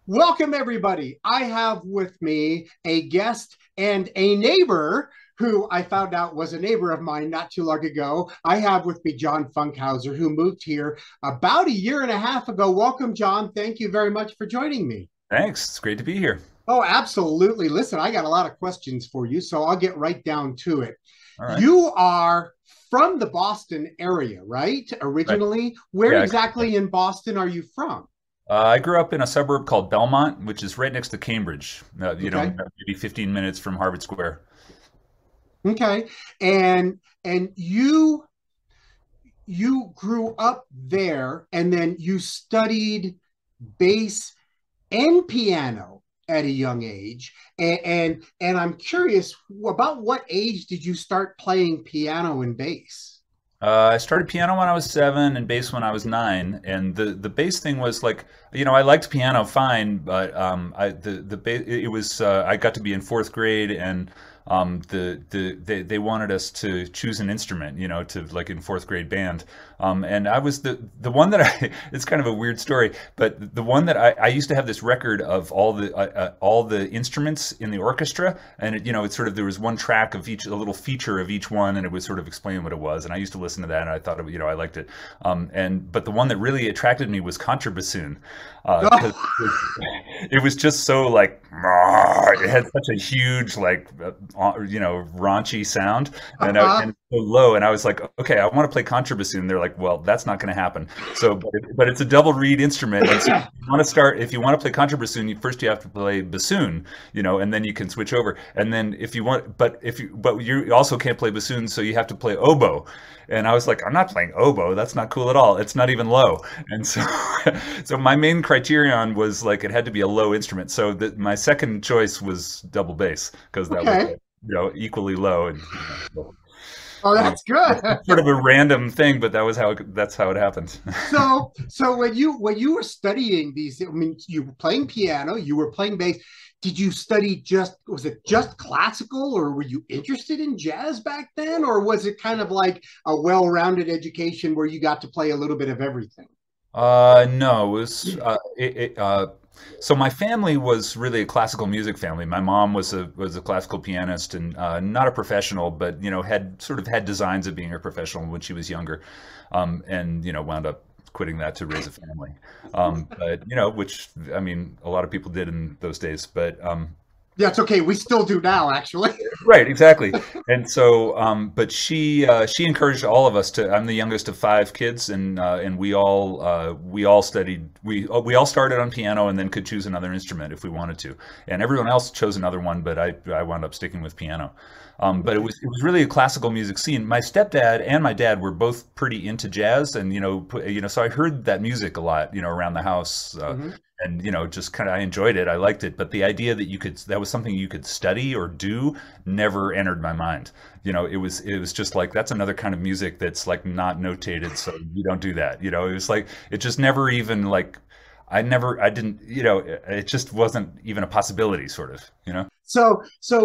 Welcome, everybody. I have with me a guest and a neighbor who I found out was a neighbor of mine not too long ago. I have with me John Funkhouser, who moved here about a year and a half ago. Welcome, John. Thank you very much for joining me. Thanks. It's great to be here. Oh, absolutely. Listen, I got a lot of questions for you, so I'll get right down to it. All right. You are from the Boston area, right? Right. Originally, where Yeah. exactly in Boston are you from? I grew up in a suburb called Belmont, which is right next to Cambridge. Okay. Maybe 15 minutes from Harvard Square. Okay. And you grew up there and then you studied bass and piano at a young age. And I'm curious about what age did you start playing piano and bass? I started piano when I was 7 and bass when I was 9. And the bass thing was like, I liked piano fine, but the bass, it was I got to be in 4th grade and they wanted us to choose an instrument, to like in 4th grade band. And I was the one that it's kind of a weird story, but the one that I used to have this record of all the instruments in the orchestra, and it's sort of, there was one track of each, a little feature of each one, and it would sort of explain what it was. And I used to listen to that, and I thought, I liked it. But the one that really attracted me was contrabassoon, because it was just so like, it had such a huge like, raunchy sound, and so low, and I was like, okay, I want to play contrabassoon. They're like, well, that's not going to happen. So, but it's a double reed instrument, and so if you want to play contrabassoon, you have to play bassoon, and then you can switch over. And then if you want, but you also can't play bassoon, so you have to play oboe. And I was like, I'm not playing oboe. That's not cool at all. It's not even low. And so, so my main criterion was like it had to be a low instrument. So my second choice was double bass because that was Okay. equally low. And Oh, you know, that's good. sort of a random thing, but that's how it happened. So when you were studying these, I mean, you were playing piano, you were playing bass. Did you study was it just classical, or were you interested in jazz back then, or was it kind of like a well-rounded education where you got to play a little bit of everything? No, it was so my family was really a classical music family. My mom was a classical pianist and not a professional, but had sort of had designs of being a professional when she was younger, and wound up quitting that to raise a family. But which I mean, a lot of people did in those days. But Yeah, it's okay. We still do now, actually. right, exactly. And so, but she encouraged all of us to. I'm the youngest of 5 kids, and we all studied. We all started on piano and then could choose another instrument if we wanted to. And everyone else chose another one, but I wound up sticking with piano. But it was really a classical music scene. My stepdad and my dad were both pretty into jazz, and so I heard that music a lot, around the house. Hmm. And just kind of, I enjoyed it, I liked it, but the idea that that was something you could study or do never entered my mind. It was just like, that's another kind of music that's like not notated, so you don't do that. It was like, it just never even like, I didn't, it just wasn't even a possibility, sort of. So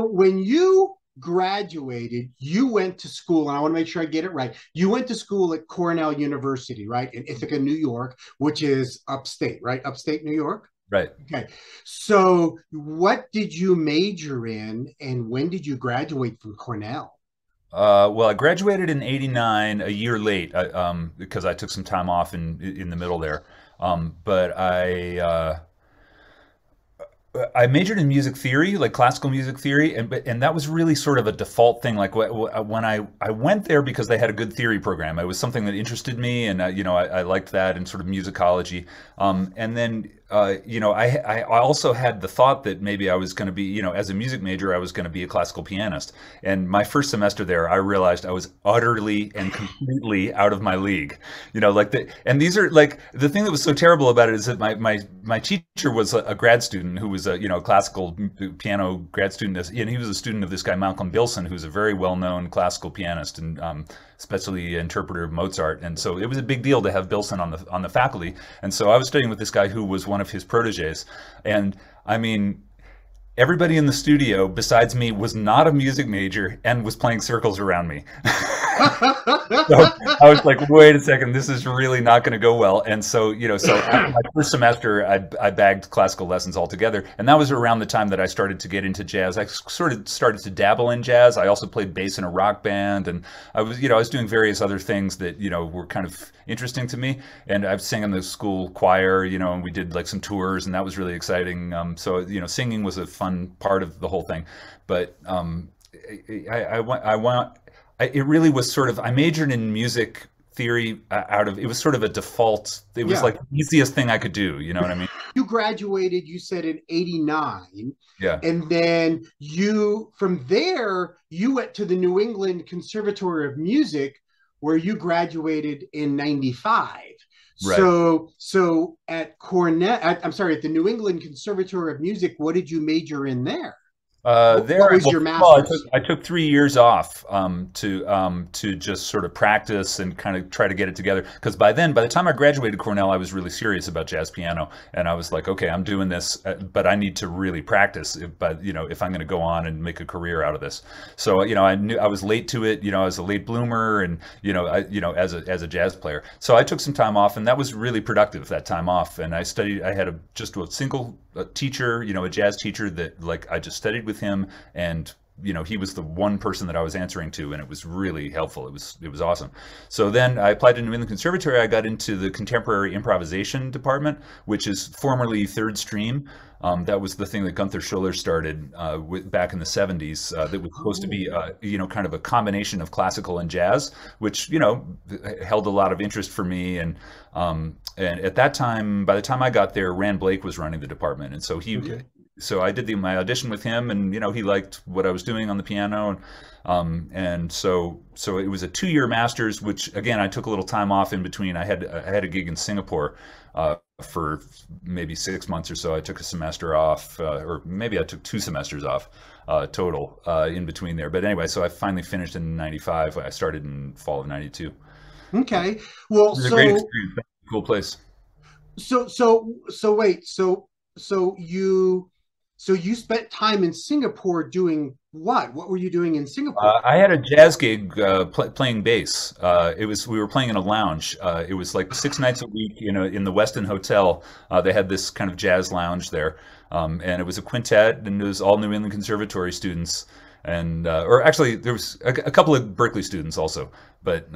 when you graduated, you went to school, and I want to make sure I get it right. You went to school at Cornell University, right, in Ithaca, New York, which is upstate, right? Upstate New York. Right. Okay. So what did you major in, and when did you graduate from Cornell? Well, I graduated in '89, a year late, because I took some time off in the middle there. But I majored in music theory, like classical music theory, and that was really sort of a default thing. Like when I went there because they had a good theory program, it was something that interested me, and I liked that and sort of musicology. And then I also had the thought that maybe I was going to be, as a music major, I was going to be a classical pianist. And my first semester there, I realized I was utterly and completely out of my league. And these are like, the thing that was so terrible about it is that my teacher was a grad student who was a classical piano grad student, and he was a student of this guy Malcolm Bilson, who's a very well-known classical pianist and especially interpreter of Mozart. And so it was a big deal to have Bilson on the faculty. And so I was studying with this guy who was one of his proteges. And I mean, everybody in the studio besides me was not a music major and was playing circles around me. So I was like, wait a second, this is really not going to go well. And so, so after my first semester, I bagged classical lessons altogether. And that was around the time that I started to get into jazz. I sort of started to dabble in jazz. I also played bass in a rock band. And I was doing various other things that, were kind of interesting to me. And I sang in the school choir, and we did like some tours, and that was really exciting. So, singing was a fun part of the whole thing. But it really was sort of, I majored in music theory it was sort of a default. It was like the easiest thing I could do. You know what I mean? You graduated, you said in 89. Yeah. And then from there, you went to the New England Conservatory of Music, where you graduated in 95. Right. So at Cornell, at the New England Conservatory of Music, what did you major in there? What was your master's? I took 3 years off to just sort of practice and kind of try to get it together. Because by the time I graduated Cornell, I was really serious about jazz piano, and I was like, okay, I'm doing this, but I need to really practice. If I'm going to go on and make a career out of this. So I knew I was late to it. I was a late bloomer, and as a jazz player. So I took some time off, and that was really productive, that time off. And I studied. I had just a single teacher, a jazz teacher that I just studied with him, and he was the one person that I was answering to, and it was really helpful. It was awesome. So then I applied to New England Conservatory. I got into the contemporary improvisation department, which is formerly third stream. That was the thing that Gunther Schuller started back in the 70s. That was supposed to be, kind of a combination of classical and jazz, which held a lot of interest for me. And at that time, by the time I got there, Rand Blake was running the department, and so So I did my audition with him, and he liked what I was doing on the piano, and so it was a 2-year master's, which again I took a little time off in between. I had a gig in Singapore for maybe 6 months or so. I took a semester off, or maybe I took 2 semesters off total in between there. But anyway, so I finally finished in 95. I started in fall of 92. Okay, well, it was a great experience. Cool place. So you spent time in Singapore doing what? What were you doing in Singapore? I had a jazz gig playing bass. We were playing in a lounge. It was like 6 nights a week, in the Westin Hotel. They had this kind of jazz lounge there, and it was a quintet, and it was all New England Conservatory students, and or actually there was a couple of Berkeley students also. But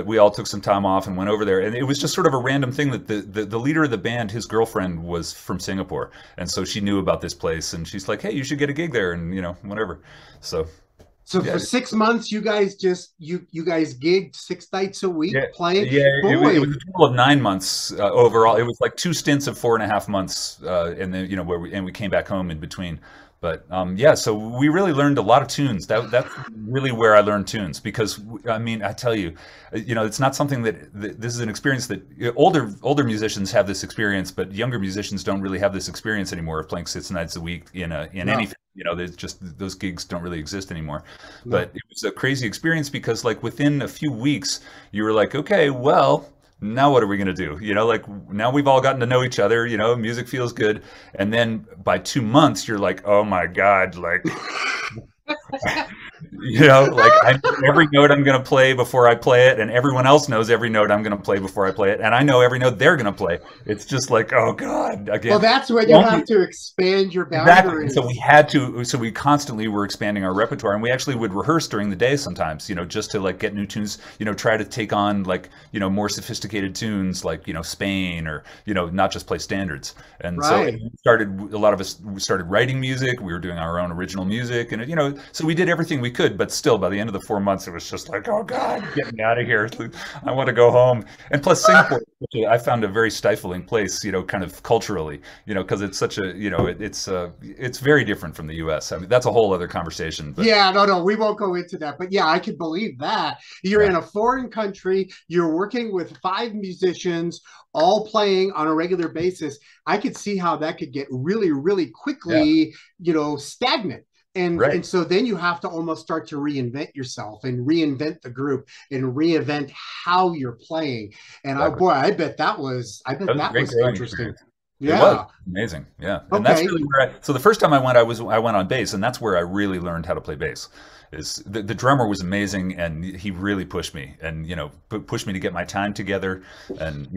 we all took some time off and went over there, and it was just sort of a random thing that the leader of the band, his girlfriend was from Singapore, and so she knew about this place, and she's like, hey, you should get a gig there, and whatever. So yeah. For 6 months, you guys gigged 6 nights a week playing. Yeah, it was a total of 9 months overall. It was like 2 stints of 4.5 months, and then we came back home in between. But so we really learned a lot of tunes. That's really where I learned tunes, because I tell you, it's not something that this is an experience that older musicians have this experience, but younger musicians don't really have this experience anymore of playing 6 nights a week in anything. There's just, those gigs don't really exist anymore. No. But it was a crazy experience because within a few weeks, you were like, okay, well, now what are we going to do? Now we've all gotten to know each other, music feels good. And then by 2 months, you're like, oh my God, I know every note I'm going to play before I play it, and everyone else knows every note I'm going to play before I play it, and I know every note they're going to play. It's just like, oh God, again. Well, that's when you have to expand your boundaries. Exactly. So we constantly were expanding our repertoire, and we actually would rehearse during the day sometimes, just to get new tunes, try to take on more sophisticated tunes like Spain, or not just play standards. And right. So a lot of us started writing music. We were doing our own original music, and so we did everything we could, but still by the end of the 4 months it was just like, oh God, get me out of here, I want to go home. And plus Singapore, I found a very stifling place, kind of culturally, because it's such a, it's very different from the US. That's a whole other conversation. But yeah, no, we won't go into that, but yeah, I could believe that. You're in a foreign country, you're working with 5 musicians all playing on a regular basis. I could see how that could get really, really quickly, stagnant. And so then you have to almost start to reinvent yourself and reinvent the group and reinvent how you're playing. And I bet that was interesting. It was Yeah. amazing, yeah. And that's Okay. really where so the first time I went on bass, and that's where I really learned how to play bass. Is the drummer was amazing, and he really pushed me, and pushed me to get my time together, and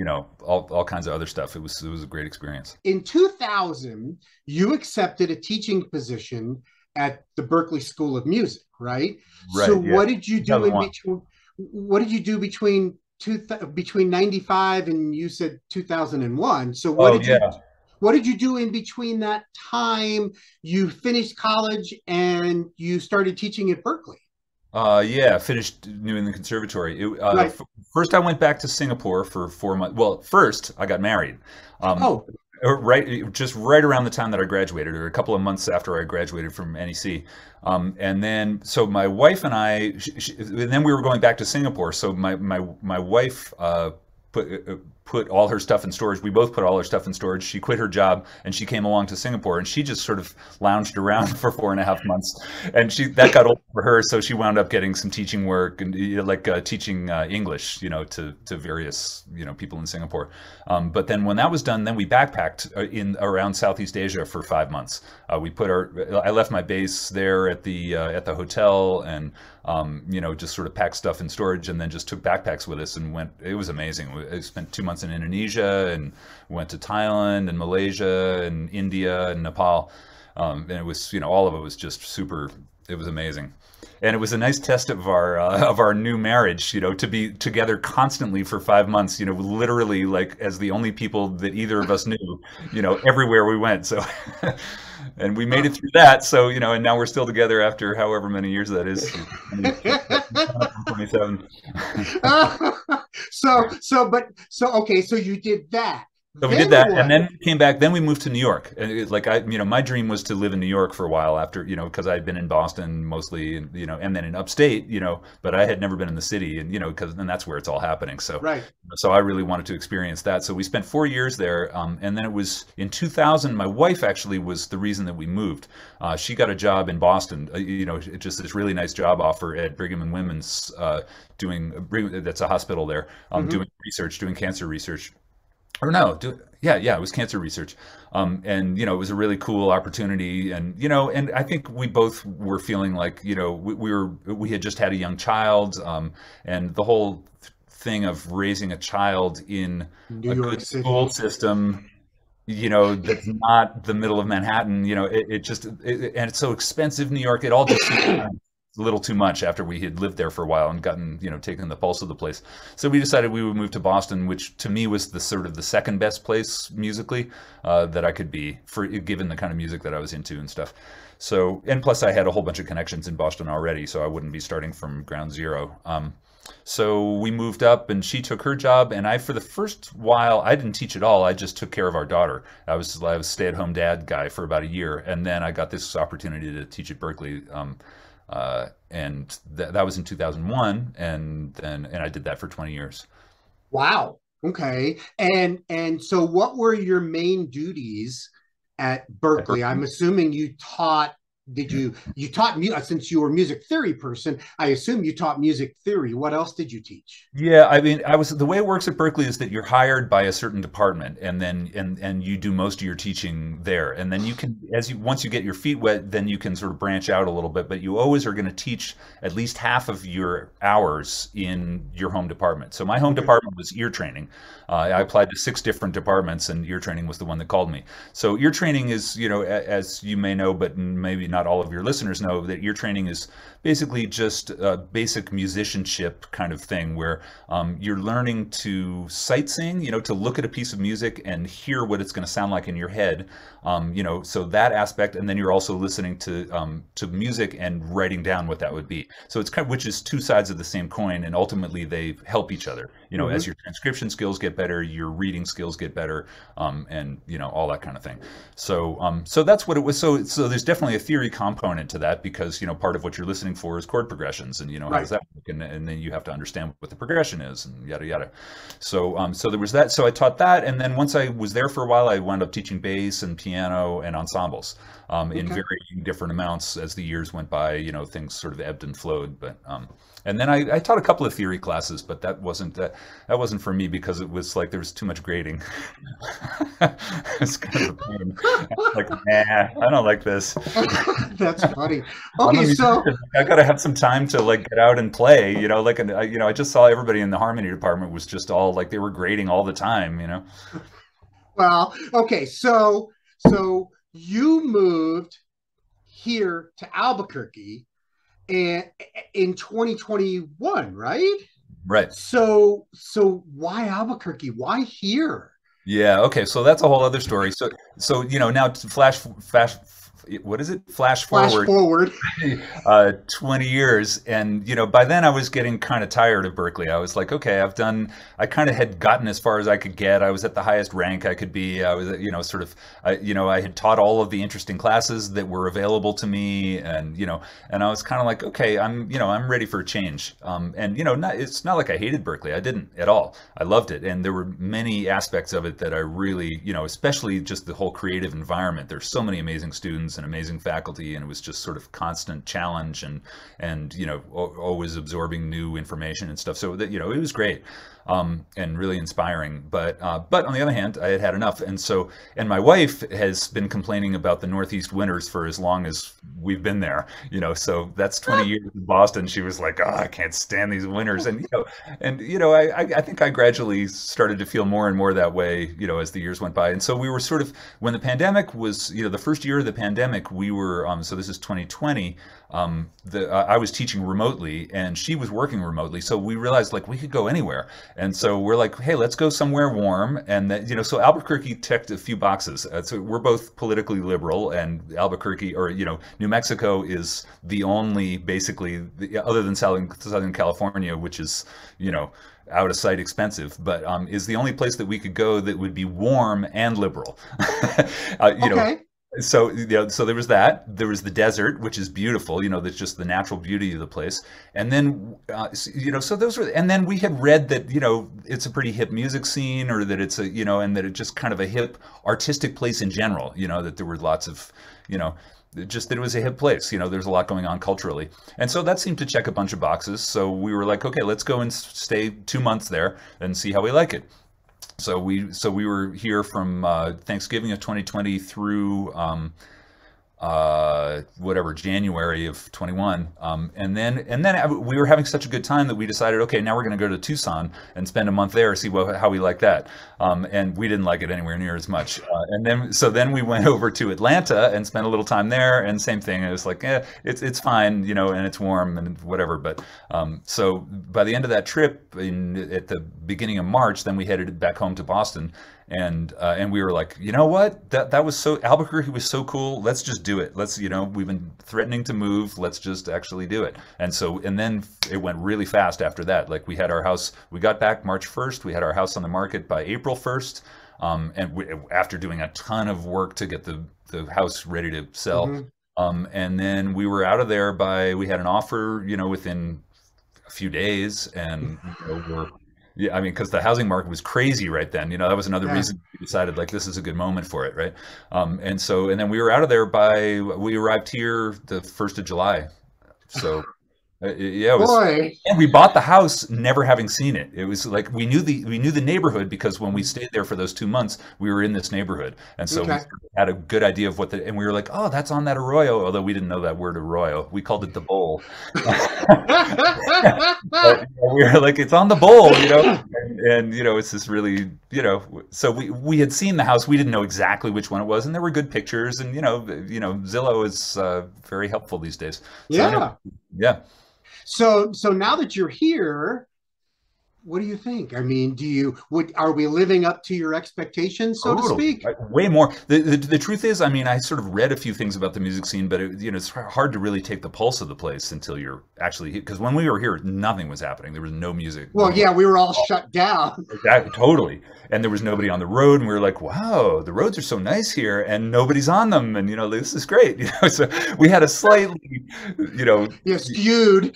all kinds of other stuff. It was a great experience. In 2000, you accepted a teaching position at the Berkeley School of Music, right? So Right, yeah. what did you do in 2001. between? What did you do between 95 and you said 2001? So Oh yeah. what did you do in between that time you finished college and you started teaching at Berkeley? Yeah, finished New England Conservatory. Right. First, I went back to Singapore for 4 months. Well, first, I got married. Um, Oh, just right around the time that I graduated, or a couple of months after I graduated from NEC. And then, so my wife and and then we were going back to Singapore. So my wife put all her stuff in storage. We both put all our stuff in storage. She quit her job and she came along to Singapore, and she just sort of lounged around for 4.5 months. And that got old for her, so she wound up getting some teaching work and teaching English, to various people in Singapore. But then when that was done, then we backpacked in around Southeast Asia for 5 months. I left my bass there at the hotel, and just sort of packed stuff in storage, and then just took backpacks with us and went. It was amazing. I spent 2 months in Indonesia, and went to Thailand and Malaysia and India and Nepal. And it was, all of it was just super. It was amazing. And it was a nice test of our new marriage, to be together constantly for 5 months, literally like as the only people that either of us knew, everywhere we went. So, and we made it through that. So, and now we're still together after however many years that is. 27. Okay, so you did that. So we did Then that, and what? then we came back. Then we moved to New York. And my dream was to live in New York for a while after, because I had been in Boston mostly, and then in upstate, but I had never been in the city, and and that's where it's all happening. Right. So I really wanted to experience that. So we spent 4 years there, and then it was in 2000. My wife actually was the reason that we moved. She got a job in Boston, just this really nice job offer at Brigham and Women's, that's a hospital there, Hmm. doing research, doing cancer research. Or no, yeah, it was cancer research. And it was a really cool opportunity, and I think we both were feeling like, we had just had a young child, and the whole thing of raising a child in New a York good school City. system, that's not the middle of Manhattan, and it's so expensive, New York. It all just seemed kind of a little too much after we had lived there for a while and gotten, taken the pulse of the place. So we decided we would move to Boston, which to me was the sort of the second best place musically that I could be, for given the kind of music that I was into and stuff. So, and plus I had a whole bunch of connections in Boston already, so I wouldn't be starting from ground zero. So we moved up, and she took her job, and for the first while, I didn't teach at all. I just took care of our daughter. I was a stay-at-home dad guy for about a year, and then I got this opportunity to teach at Berkeley. And that was in 2001, and I did that for 20 years. Wow. Okay. And so what were your main duties at At Berkeley? I'm Berkeley. assuming you taught, you taught since you were a music theory person, I assume you taught music theory. What else did you teach? Yeah, I mean, the way it works at Berkeley is that you're hired by a certain department, and then and you do most of your teaching there, and then you can, once you get your feet wet, then you can sort of branch out a little bit, but you always are going to teach at least half of your hours in your home department. So my home Okay. department was ear training. I applied to 6 different departments, and ear training was the one that called me. So ear training is, as you may know, but maybe not all of your listeners know, that ear training is basically just a basic musicianship kind of thing, where you're learning to sight sing, to look at a piece of music and hear what it's going to sound like in your head, so that aspect, and then you're also listening to music and writing down what that would be. So it's kind of, which is two sides of the same coin, and ultimately they help each other. As Hmm. your transcription skills get better, your reading skills get better, and all that kind of thing. So that's what it was. So there's definitely a theory component to that, because part of what you're listening for is chord progressions, and how Right. does that work, and then you have to understand what the progression is, and yada yada. So there was that. So I taught that, and then once I was there for a while, I wound up teaching bass and piano and ensembles. in Okay. varying different amounts as the years went by. Things sort of ebbed and flowed. But and then I taught a couple of theory classes, but that wasn't for me because it was like there was too much grading. It's kind of a pain. Like, nah, I don't like this. That's funny. I'm a Okay, so musician. I gotta have some time to like get out and play. Like, and I just saw everybody in the harmony department was just all like they were grading all the time. well, okay, so you moved here to Albuquerque and in 2021, right? Right. So why Albuquerque? Why here? Yeah. Okay. So that's a whole other story. So now to flash. What is it? Flash Flash forward forward. 20 years. And, by then I was getting kind of tired of Berkeley. I was like, okay, I kind of had gotten as far as I could get. I was at the highest rank I could be. I was, I had taught all of the interesting classes that were available to me. And I was kind of like, okay, I'm ready for a change. It's not like I hated Berkeley. I didn't at all. I loved it. And there were many aspects of it that I really, especially just the whole creative environment. There's so many amazing students and amazing faculty, and it was just sort of constant challenge and always absorbing new information and stuff. So that it was great. And really inspiring. But on the other hand, I had enough. And my wife has been complaining about the Northeast winters for as long as we've been there, so that's 20 years in Boston. She was like, oh, I can't stand these winters. I think I gradually started to feel more and more that way, as the years went by. And so we were sort of, when the pandemic was, the first year of the pandemic, we were, so this is 2020, I was teaching remotely and she was working remotely. So we realized like we could go anywhere. And so we're like, hey, let's go somewhere warm. And that, so Albuquerque checked a few boxes. So we're both politically liberal, and Albuquerque, or, New Mexico is the only, basically, other than Southern California, which is, out of sight expensive, but is the only place that we could go that would be warm and liberal. Okay. So so there was that. There was the desert, which is beautiful. That's just the natural beauty of the place. And then so those were. And then we had read that it's a pretty hip music scene, or that it's a and that it's just kind of a hip artistic place in general. That there were lots of just that it was a hip place. There's a lot going on culturally, and so that seemed to check a bunch of boxes. So we were like, okay, let's go and stay 2 months there and see how we like it. So we were here from Thanksgiving of 2020 through January of 21. And then we were having such a good time that we decided, okay, now we're going to go to Tucson and spend a month there, see how we like that. And we didn't like it anywhere near as much. Then we went over to Atlanta and spent a little time there, and same thing. It was like, it's fine, and it's warm and whatever. But so by the end of that trip, at the beginning of March, then we headed back home to Boston. And we were like, you know what? That was Albuquerque was so cool. Let's just do it. Let's, we've been threatening to move. Let's just actually do it. And then it went really fast after that. Like we had our house, we got back March 1st. We had our house on the market by April 1st. After doing a ton of work to get the house ready to sell. Mm-hmm. And then we were out of there we had an offer, within a few days, and yeah, I mean, because the housing market was crazy right then. That was another reason we decided like this is a good moment for it, right? And then we were out of there we arrived here the 1st of July. So yeah, it was. Boy. And we bought the house never having seen it. It was like we knew the neighborhood because when we stayed there for those 2 months, we were in this neighborhood, and so we had a good idea of and we were like, oh, that's on that arroyo. Although we didn't know that word arroyo, we called it the bowl. But, we were like, it's on the bowl, and it's this really, So we had seen the house. We didn't know exactly which one it was, and there were good pictures, and Zillow is very helpful these days. So, yeah. Yeah. So now that you're here, what do you think? I mean, are we living up to your expectations, so to speak? Way more. The truth is, I mean, I sort of read a few things about the music scene, but it's hard to really take the pulse of the place until you're actually, because when we were here, nothing was happening. There was no music. Well, yeah, we were all shut down. Totally. And there was nobody on the road, and we were like, wow, the roads are so nice here, and nobody's on them, and this is great. So we had a slightly, skewed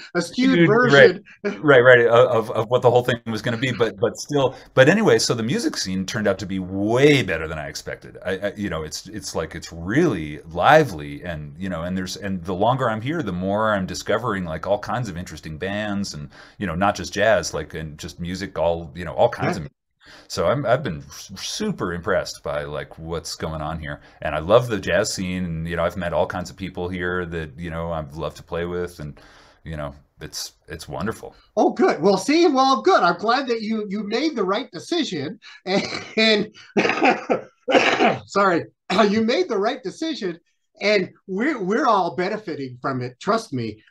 version, right, of what the whole thing thing was going to be, but still, but anyway, so the music scene turned out to be way better than I expected. It's like it's really lively, and and the longer I'm here, the more I'm discovering like all kinds of interesting bands, and not just jazz, like and just music, all kinds of. So I've been super impressed by like what's going on here, and I love the jazz scene, and I've met all kinds of people here that I'd love to play with, and it's wonderful. Oh, good. Well, see, well, good. I'm glad that you made the right decision, and sorry, you made the right decision, and we're all benefiting from it. Trust me.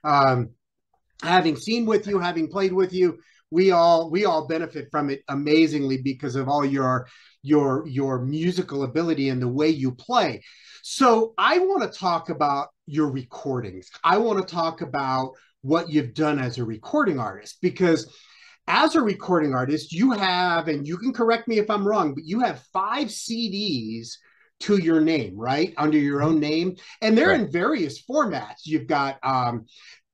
Having seen with you, having played with you, we all benefit from it amazingly because of all your musical ability and the way you play. So I want to talk about your recordings. I want to talk about what you've done as a recording artist, because as a recording artist, you have, and you can correct me if I'm wrong, but you have 5 CDs to your name, right? Under your own name. And they're in various formats. You've got,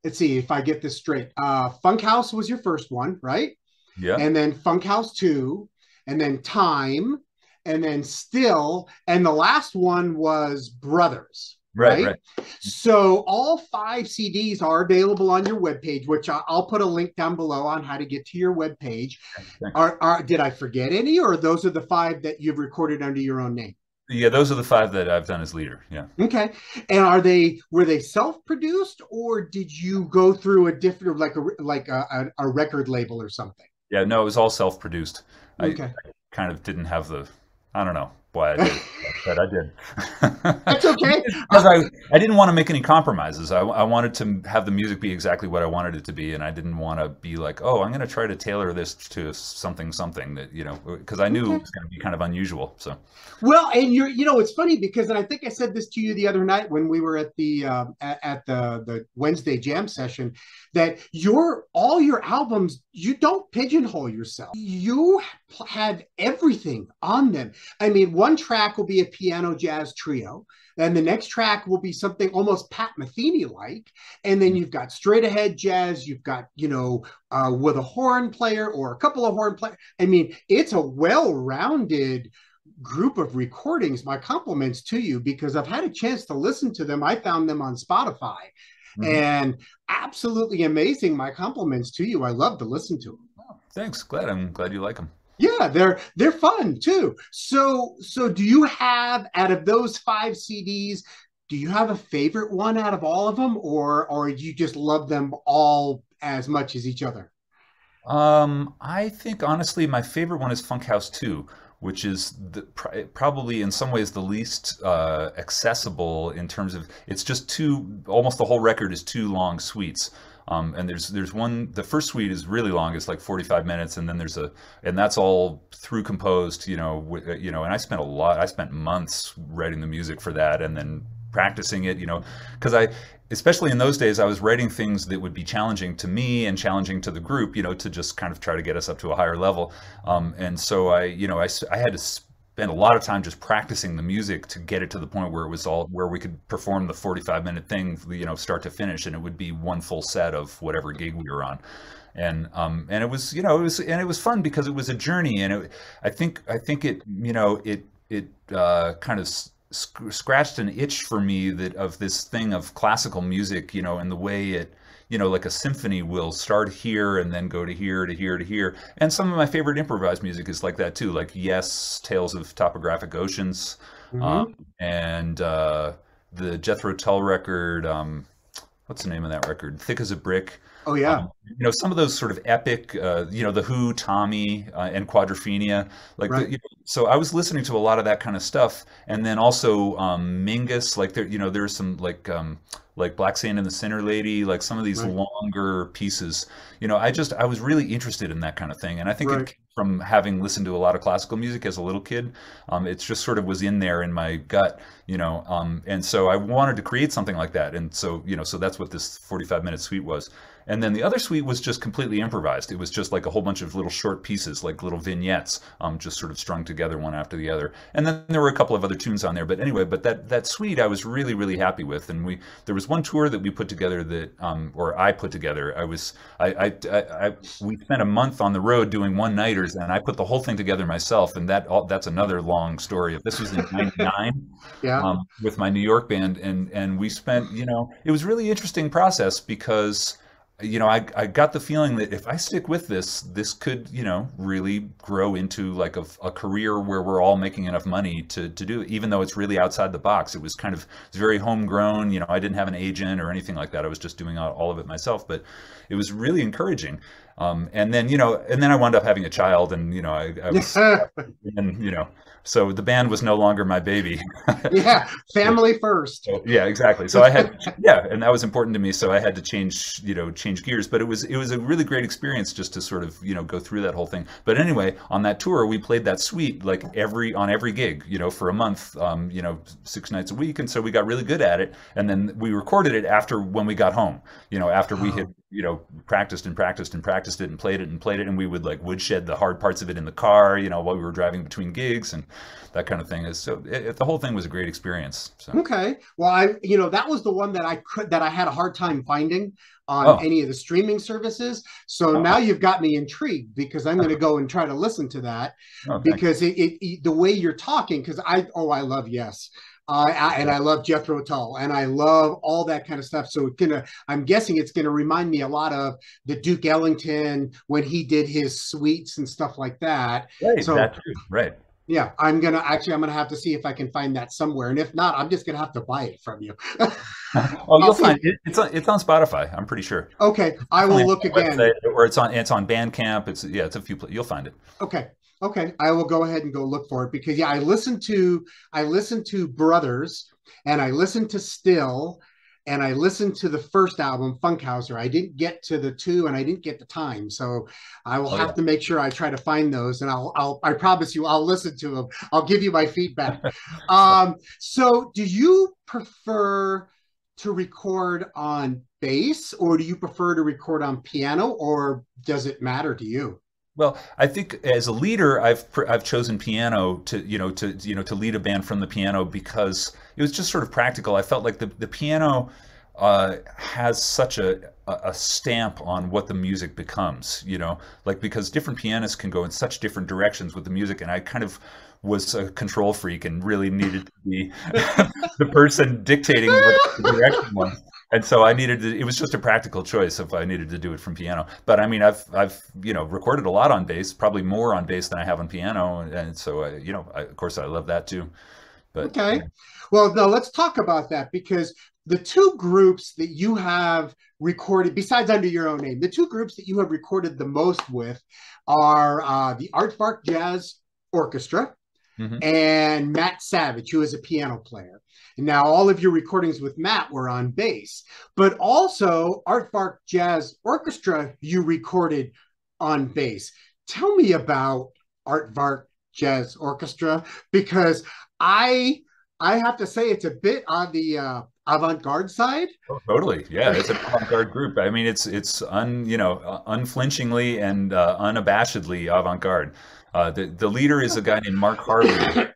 let's see if I get this straight. Funkhouse was your first one, right? Yeah. And then Funkhouse 2, and then Time, and then Still, and the last one was Brothers. Right. So all 5 CDs are available on your webpage, which I'll put a link down below on how to get to your webpage. Did I forget any, or those are the 5 that you've recorded under your own name? Yeah, those are the 5 that I've done as leader. Yeah. Okay. And were they self-produced, or did you go through a different, like a record label or something? Yeah, no, it was all self-produced. Okay. I kind of didn't have I don't know why I did, but I did. That's okay. Because I didn't want to make any compromises. I wanted to have the music be exactly what I wanted it to be, and I didn't want to be like, oh, I'm going to try to tailor this to something that, because I knew it was going to be kind of unusual. So. Well, and it's funny because, and I think I said this to you the other night when we were at the Wednesday jam session, that all your albums, you don't pigeonhole yourself. You have everything on them. I mean, one track will be a piano jazz trio, and the next track will be something almost Pat Metheny-like, and then you've got straight ahead jazz, you've got with a horn player or a couple of horn players. I mean, it's a well-rounded group of recordings. My compliments to you, because I've had a chance to listen to them. I found them on Spotify, and absolutely amazing. My compliments to you. I love to listen to them. Oh, thanks. I'm glad you like them. Yeah, they're fun too. So do you have, out of those 5 CDs, do you have a favorite one out of all of them, or you just love them all as much as each other? I think honestly my favorite one is Funkhouse 2, which is probably in some ways the least accessible in terms of, it's just almost the whole record is 2 long suites. And there's one, the first suite is really long, it's like 45 minutes, and then and that's all through composed, and I spent months writing the music for that, and then practicing it, because especially in those days, I was writing things that would be challenging to me and challenging to the group, to just kind of try to get us up to a higher level. And so I had to spent a lot of time just practicing the music to get it to the point where it was where we could perform the 45-minute thing, start to finish, and it would be one full set of whatever gig we were on. And it was, it was fun because it was a journey, and I think it kind of scratched an itch for me of this thing of classical music, and the way it, like a symphony will start here and then go to here, to here, to here. And some of my favorite improvised music is like that too, like Yes, Tales of Topographic Oceans, and the Jethro Tull record, what's the name of that record? Thick as a Brick. Oh yeah. Some of those sort of epic, the Who, Tommy, and Quadrophenia, like right. So I was listening to a lot of that kind of stuff, and then also Mingus, like there's some like Black Sand and the Sinner Lady, like some of these right. longer pieces. I was really interested in that kind of thing, and I think right. it came from having listened to a lot of classical music as a little kid. It just sort of was in there in my gut, and so I wanted to create something like that, and so so that's what this 45-minute suite was. And then the other suite was just completely improvised. It was just like a whole bunch of little short pieces, like little vignettes, just sort of strung together one after the other. And then there were a couple of other tunes on there. But anyway, that suite I was really, really happy with. And there was one tour that we put together that, or I put together. We spent a month on the road doing one-nighters, and I put the whole thing together myself. And that's another long story. This was in '99 Yeah. with my New York band, and we spent, it was really interesting process because I got the feeling that if I stick with this could, really grow into like a career where we're all making enough money to do it, even though it's really outside the box. It was it's very homegrown. I didn't have an agent or anything like that. I was just doing all of it myself, but it was really encouraging. And then I wound up having a child, and, I was, and, so the band was no longer my baby. Yeah, family first. Yeah, exactly. So I had, and that was important to me. So I had to change gears. But it was a really great experience just to sort of, go through that whole thing. But anyway, on that tour, we played that suite like on every gig, for a month, 6 nights a week. And so we got really good at it. And then we recorded it when we got home, after we had, practiced and practiced and practiced it and played it. And we would like woodshed the hard parts of it in the car, while we were driving between gigs and that kind of thing. The whole thing was a great experience. So. Okay. Well, that was the one that I had a hard time finding on any of the streaming services. So now you've got me intrigued, because I'm going to go and try to listen to that, because the way you're talking, because I love Yes. And I love Jethro Tull, and I love all that kind of stuff. So I'm guessing it's going to remind me a lot of the Duke Ellington when he did his suites and stuff like that. Right. So, that's true. Right. Yeah, I'm gonna have to see if I can find that somewhere, and if not, I'm just gonna have to buy it from you. You'll find it. It's on Spotify, I'm pretty sure. Okay, I will look again. Or it's on Bandcamp. It's a few. You'll find it. Okay, I will go ahead and go look for it, because I listened to Brothers, and I listened to Still, and I listened to the first album, Funkhouser. I didn't get to the 2, and I didn't get the time. So I will have to make sure I try to find those, and I promise you, I'll listen to them. I'll give you my feedback. So do you prefer to record on bass, or do you prefer to record on piano, or does it matter to you? Well, I think as a leader, I've chosen piano to lead a band from the piano, because it was just sort of practical. I felt like the piano has such a stamp on what the music becomes, because different pianists can go in such different directions with the music, and I kind of was a control freak and really needed to be the person dictating what the direction was. And so it was just a practical choice if I needed to do it from piano. But I mean, I've recorded a lot on bass, probably more on bass than I have on piano. And so, of course, I love that too. But, okay. Well, now let's talk about that, because the 2 groups that you have recorded, besides under your own name, the 2 groups that you have recorded the most with are the Aardvark Jazz Orchestra, and Matt Savage, who is a piano player. And now all of your recordings with Matt were on bass, but also Aardvark Jazz Orchestra you recorded on bass. Tell me about Aardvark Jazz Orchestra, because I have to say it's a bit on the avant-garde side. Oh, totally. Yeah, it's an avant-garde group. I mean, it's unflinchingly and unabashedly avant-garde. The leader is a guy named Mark Harvey.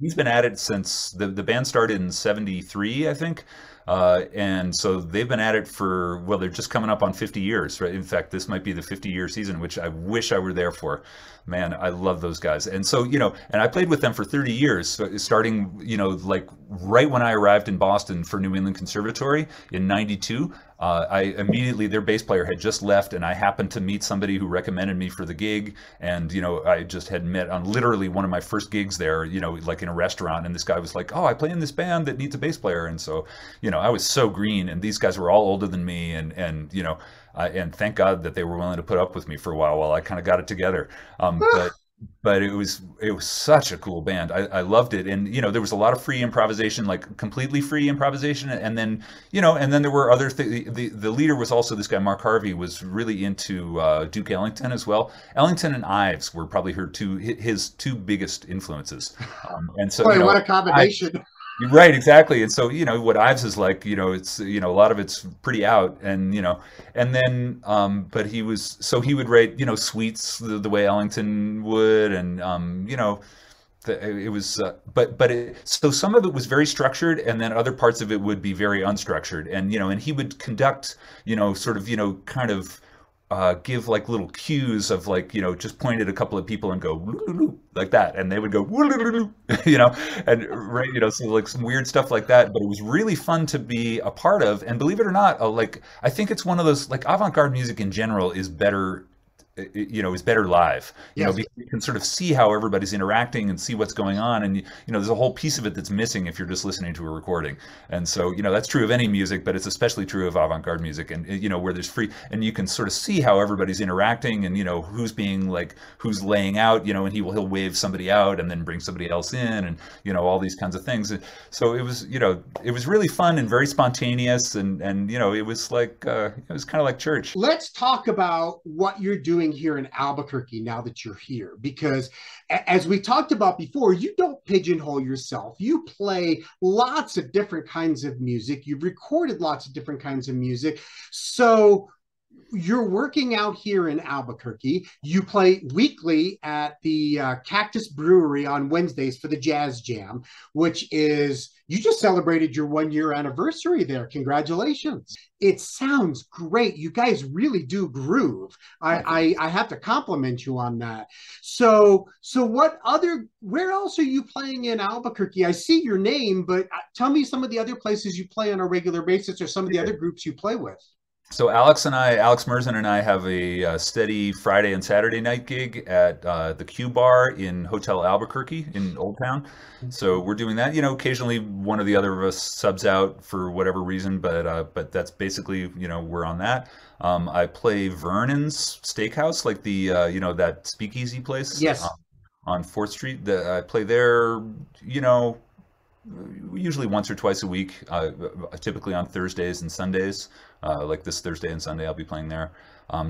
He's been at it since the band started in '73, I think. And so they've been at it they're just coming up on 50 years, right? In fact, this might be the 50-year season, which I wish I were there for. Man, I love those guys. And so, and I played with them for 30 years, starting, like right when I arrived in Boston for New England Conservatory in '92. Their bass player had just left, and I happened to meet somebody who recommended me for the gig. And, I just had met on literally one of my first gigs there, like in a restaurant. And this guy was like, "Oh, I play in this band that needs a bass player." And so, I was so green, and these guys were all older than me. And thank God that they were willing to put up with me for a while I kind of got it together. But it was such a cool band. I loved it. And, there was a lot of free improvisation, like completely free improvisation. And then there were other things. The leader was also this guy, Mark Harvey, was really into Duke Ellington as well. Ellington and Ives were probably his 2 biggest influences. And so, boy, what a combination. Right, exactly. And so, what Ives is like, it's, a lot of it's pretty out, and, and then, but he would write, suites the way Ellington would, and, it was, so some of it was very structured, and then other parts of it would be very unstructured, and and he would conduct, sort of, kind of give like little cues of like, just point at a couple of people and go "Woo-loo-loo," like that, and they would go "Woo-loo-loo-loo," and right, so like some weird stuff like that. But it was really fun to be a part of, and believe it or not, like I think it's one of those, like, avant-garde music in general is better. Is better live, Yes. because you can sort of see how everybody's interacting and see what's going on. And, there's a whole piece of it that's missing if you're just listening to a recording. And so, that's true of any music, but it's especially true of avant-garde music. And, where there's free, and you can sort of see how everybody's interacting and, who's being like, who's laying out, and he'll wave somebody out and then bring somebody else in, and, all these kinds of things. And so it was, it was really fun and very spontaneous. And it was like, it was kind of like church. Let's talk about what you're doing here in Albuquerque now that you're here, because as we talked about before, you don't pigeonhole yourself. You play lots of different kinds of music. You've recorded lots of different kinds of music. So you're working out here in Albuquerque. You play weekly at the Cactus Brewery on Wednesdays for the Jazz Jam, which is, you just celebrated your 1-year anniversary there. Congratulations. It sounds great. You guys really do groove. I have to compliment you on that. So where else are you playing in Albuquerque? I see your name, but tell me some of the other places you play on a regular basis, or some of the other groups you play with. So Alex Merzen and I have a steady Friday and Saturday night gig at the Q Bar in Hotel Albuquerque in Old Town. So we're doing that. Occasionally one or the other of us subs out for whatever reason, but that's basically, we're on that. I play Vernon's Steakhouse, like the that speakeasy place. Yes. On 4th Street. I play there, usually once or twice a week, typically on Thursdays and Sundays. Like this Thursday and Sunday, I'll be playing there.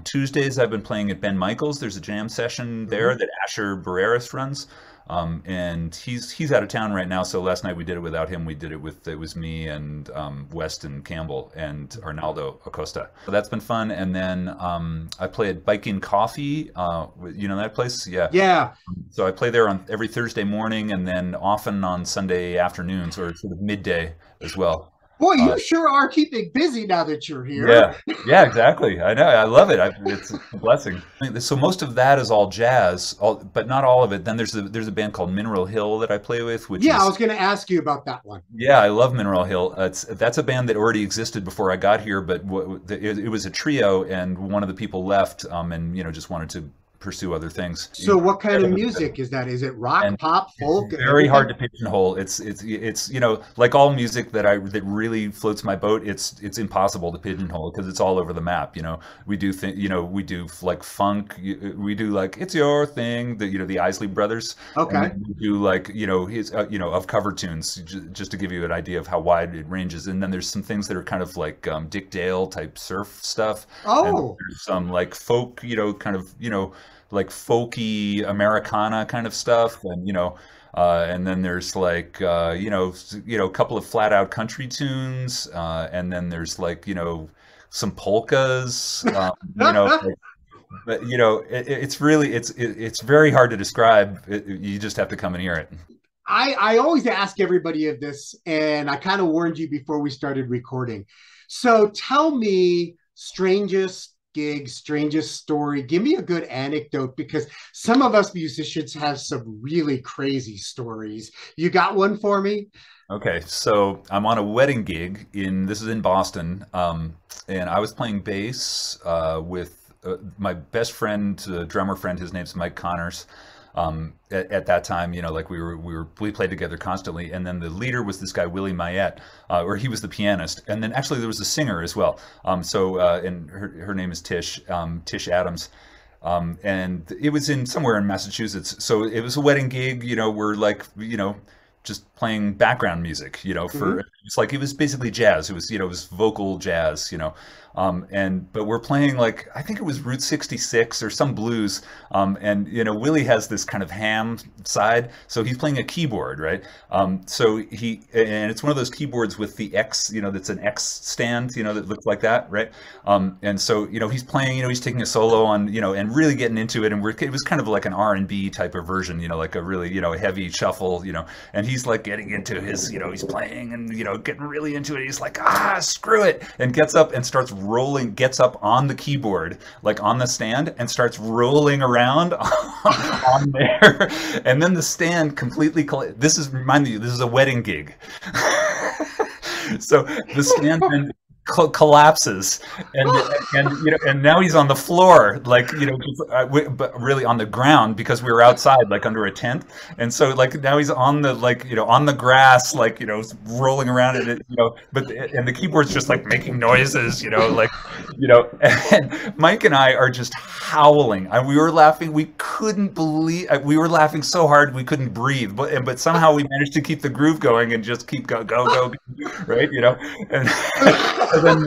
Tuesdays, I've been playing at Ben Michael's. There's a jam session there that Asher Barreras runs. And he's out of town right now, so last night we did it without him. We did it was me and Weston Campbell and Arnaldo Acosta. So that's been fun. And then I play at Biking Coffee. That place? Yeah. Yeah. So I play there on every Thursday morning, and then often on Sunday afternoons, or sort of midday as well. Boy, you sure are keeping busy now that you're here. Yeah, exactly. I know. I love it. It's a blessing. So most of that is all jazz, but not all of it. Then there's a band called Mineral Hill that I play with. I was going to ask you about that one. Yeah, I love Mineral Hill. That's a band that already existed before I got here, but it was a trio, and one of the people left, and just wanted to pursue other things. So what kind of music is that? Is it rock, pop, folk? Very hard to pigeonhole. It's like all music that really floats my boat. It's impossible to pigeonhole because it's all over the map. We do we do like funk. We do like It's Your Thing. The Isley Brothers. Okay. And we do like his of cover tunes, just to give you an idea of how wide it ranges. And then there's some things that are kind of like Dick Dale type surf stuff. Oh. And there's some like folk, kind of like folky Americana kind of stuff, and and then there's like a couple of flat out country tunes, and then there's like some polkas, but it's really it's very hard to describe. You just have to come and hear it. I always ask everybody of this, and I kind of warned you before we started recording. So tell me, strangest gig, strangest story. Give me a good anecdote, because some of us musicians have some really crazy stories. You got one for me? Okay, so I'm on a wedding gig this is in Boston, and I was playing bass with my best friend, drummer friend. His name's Mike Connors. At that time, like we played together constantly, and then the leader was this guy Willie Mayette, or he was the pianist, and then actually there was a singer as well. And her name is Tish Adams, and it was somewhere in Massachusetts. So it was a wedding gig. We're like just playing background music. For it's like it was basically jazz. It was it was vocal jazz. But we're playing like, I think it was Route 66 or some blues, and Willie has this kind of ham side, so he's playing a keyboard, right? And it's one of those keyboards with the X, that's an X stand, that looks like that, right? And so he's playing, he's taking a solo on, and really getting into it, and it was kind of like an R&B type of version, like a really heavy shuffle, and he's like getting into his, he's playing and getting really into it. He's like, screw it, and gets up and starts gets up on the keyboard, like on the stand, and starts rolling around on there. And then the stand completely, remind you, this is a wedding gig. So the stand then collapses, and now he's on the floor, like but really on the ground, because we were outside, like under a tent, and so like now he's on the on the grass, like rolling around in it, and the keyboard's just like making noises, and Mike and I are just howling, and we were laughing, we couldn't believe, we were laughing so hard we couldn't breathe, but somehow we managed to keep the groove going and just keep go, right, and and then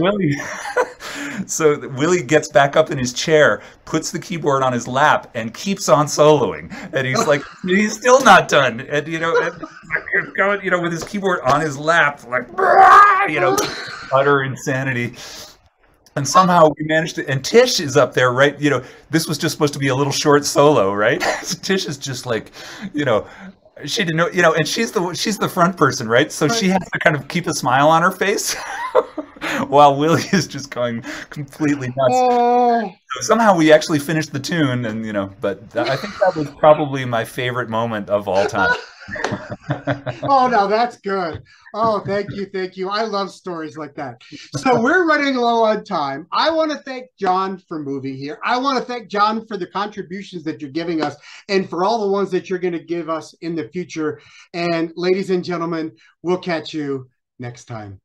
Willie gets back up in his chair, puts the keyboard on his lap, and keeps on soloing. And he's like, he's still not done. And he's going, with his keyboard on his lap, like, utter insanity. And somehow we managed to, and Tish is up there, right? This was just supposed to be a little short solo, right? Tish is just like, she didn't know, and she's the front person, right? So she has to kind of keep a smile on her face while Willie is just going completely nuts. So somehow we actually finished the tune, and but I think that was probably my favorite moment of all time. Oh, no, that's good. Oh, thank you. I love stories like that. So we're running low on time. I want to thank John for moving here. I want to thank John for the contributions that you're giving us, and for all the ones that you're going to give us in the future. And ladies and gentlemen, we'll catch you next time.